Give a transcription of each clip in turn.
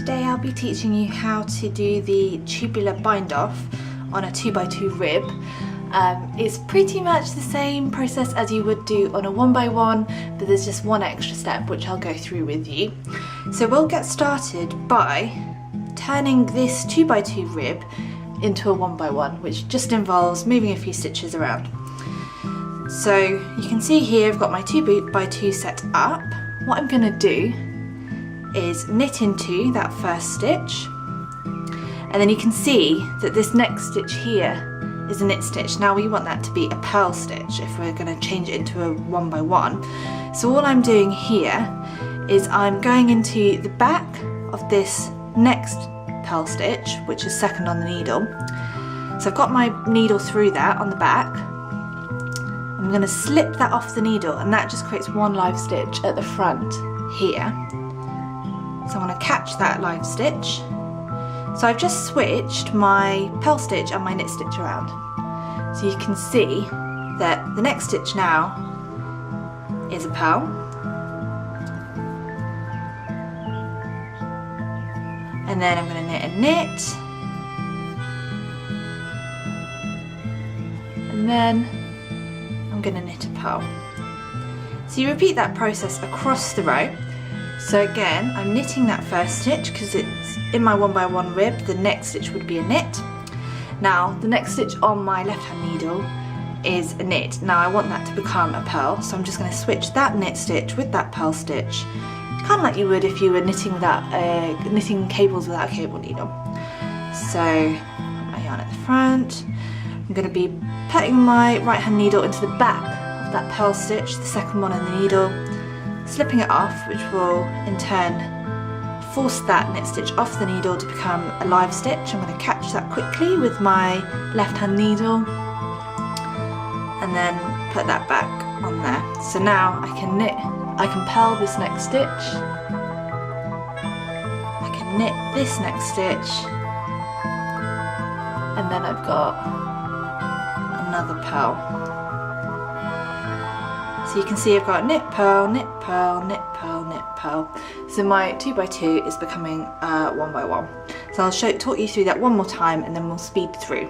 today I'll be teaching you how to do the tubular bind off on a 2x2 rib. It's pretty much the same process as you would do on a 1x1, but there's just one extra step which I'll go through with you. So we'll get started by turning this 2x2 rib into a 1x1, which just involves moving a few stitches around. So you can see here I've got my 2x2 set up. What I'm going to do is knit into that first stitch, and then you can see that this next stitch here is a knit stitch. Now we want that to be a purl stitch if we're going to change it into a 1x1. So all I'm doing here is I'm going into the back of this next purl stitch, which is second on the needle. So I've got my needle through that on the back. I'm going to slip that off the needle, and that just creates one live stitch at the front here. So I'm going to catch that live stitch. So I've just switched my purl stitch and my knit stitch around. So you can see that the next stitch now is a purl. And then I'm going to knit a knit. And then I'm going to knit a purl. So you repeat that process across the row. So again, I'm knitting that first stitch because it's in my 1x1 rib. The next stitch would be a knit. Now the next stitch on my left hand needle is a knit. Now I want that to become a purl, so I'm just going to switch that knit stitch with that purl stitch, kind of like you would if you were knitting without knitting cables without a cable needle. So my yarn at the front. I'm going to be putting my right hand needle into the back of that purl stitch, the second one on the needle, slipping it off, which will in turn force that knit stitch off the needle to become a live stitch. I'm going to catch that quickly with my left hand needle and then put that back on there. So now I can purl this next stitch, I can knit this next stitch, and then I've got another purl. So you can see I've got knit, purl, knit, purl, knit, purl, knit, purl. So my 2x2 is becoming 1x1. So I'll talk you through that one more time and then we'll speed through.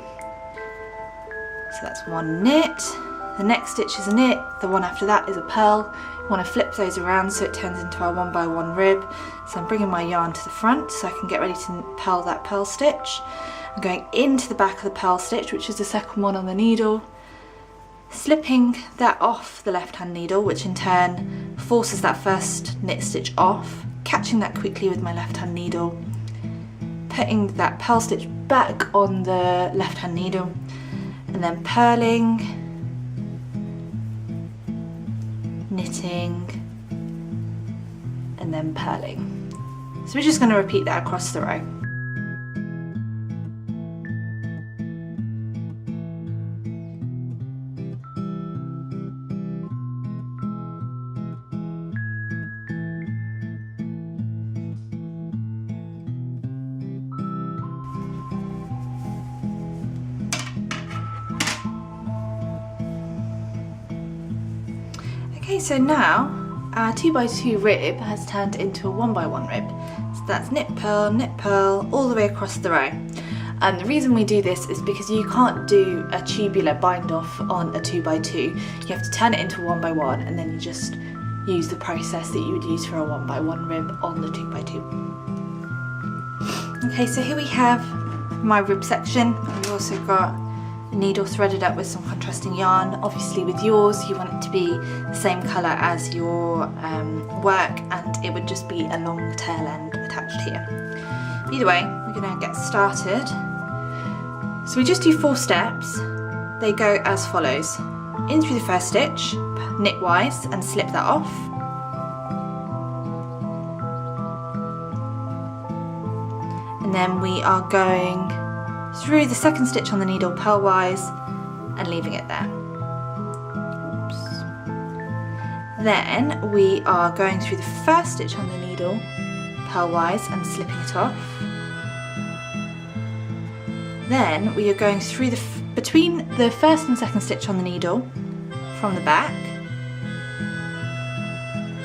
So that's one knit, the next stitch is a knit, the one after that is a purl. You want to flip those around so it turns into our 1x1 rib. So I'm bringing my yarn to the front so I can get ready to purl that purl stitch. I'm going into the back of the purl stitch, which is the second one on the needle, slipping that off the left hand needle, which in turn forces that first knit stitch off, catching that quickly with my left hand needle, putting that purl stitch back on the left hand needle, and then purling, knitting, and then purling. So we're just going to repeat that across the row. Okay, so now our 2x2 rib has turned into a 1x1 rib. So that's knit, purl, all the way across the row. And the reason we do this is because you can't do a tubular bind off on a 2x2. You have to turn it into a 1x1 and then you just use the process that you would use for a 1x1 rib on the 2x2. Okay, so here we have my rib section. We've also got needle threaded up with some contrasting yarn. Obviously with yours you want it to be the same colour as your work, and it would just be a long tail end attached here. Either way, we're going to get started. So we just do 4 steps. They go as follows: in through the first stitch, knitwise, and slip that off. And then we are going through the second stitch on the needle purlwise and leaving it there. Oops. Then we are going through the first stitch on the needle purlwise and slipping it off. Then we are going through between the first and second stitch on the needle from the back,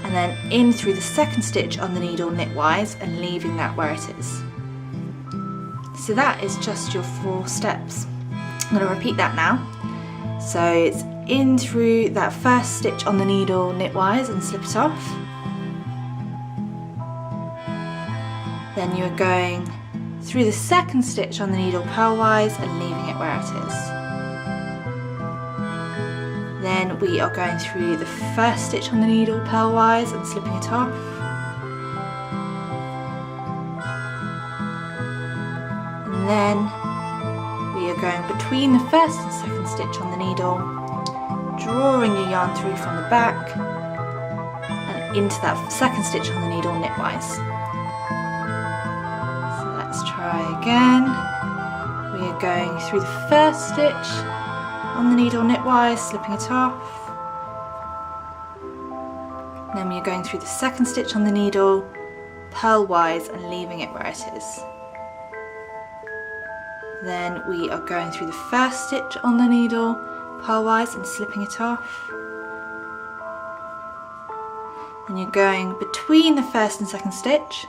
and and then in through the second stitch on the needle knitwise and leaving that where it is. So that is just your 4 steps. I'm going to repeat that now. So it's in through that first stitch on the needle knitwise and slip it off. Then you're going through the second stitch on the needle purlwise and leaving it where it is. Then we are going through the first stitch on the needle purlwise and slipping it off. And then we are going between the first and second stitch on the needle, drawing your yarn through from the back and into that second stitch on the needle knitwise. So let's try again. We are going through the first stitch on the needle knitwise, slipping it off. Then we are going through the second stitch on the needle purlwise and leaving it where it is. Then we are going through the first stitch on the needle purlwise and slipping it off. And you're going between the first and second stitch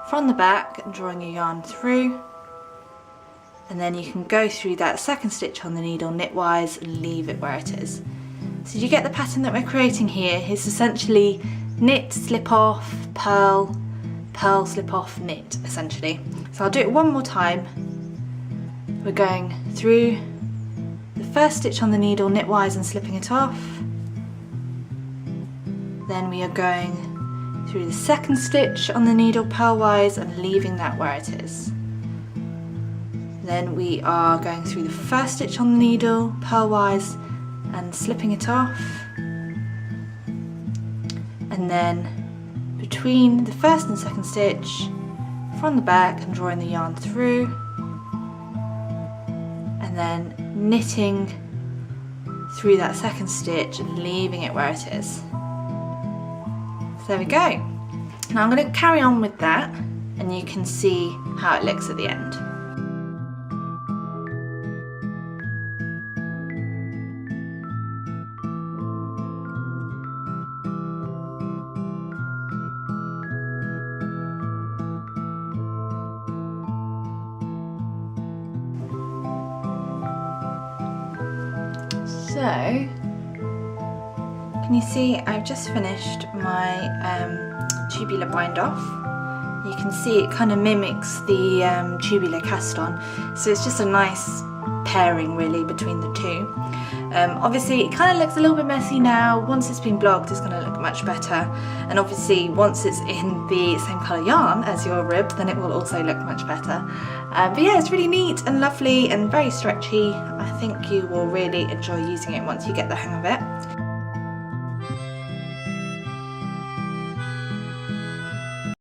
from the back and drawing your yarn through. And then you can go through that second stitch on the needle knitwise and leave it where it is. So you get the pattern that we're creating here is essentially knit, slip off, purl, purl, slip off, knit essentially. So I'll do it one more time. We're going through the first stitch on the needle knitwise and slipping it off. Then we are going through the second stitch on the needle purlwise and leaving that where it is. Then we are going through the first stitch on the needle purlwise and slipping it off. And then between the first and second stitch from the back and drawing the yarn through. And then knitting through that second stitch and leaving it where it is. So there we go. Now I'm going to carry on with that and you can see how it looks at the end. So, can you see I've just finished my tubular bind off. You can see it kind of mimics the tubular cast on, so it's just a nice pairing really between the two. Obviously it kind of looks a little bit messy now. Once it's been blocked it's going to look much better, and obviously once it's in the same colour yarn as your rib then it will also look much better. But yeah, it's really neat and lovely and very stretchy. I think you will really enjoy using it once you get the hang of it.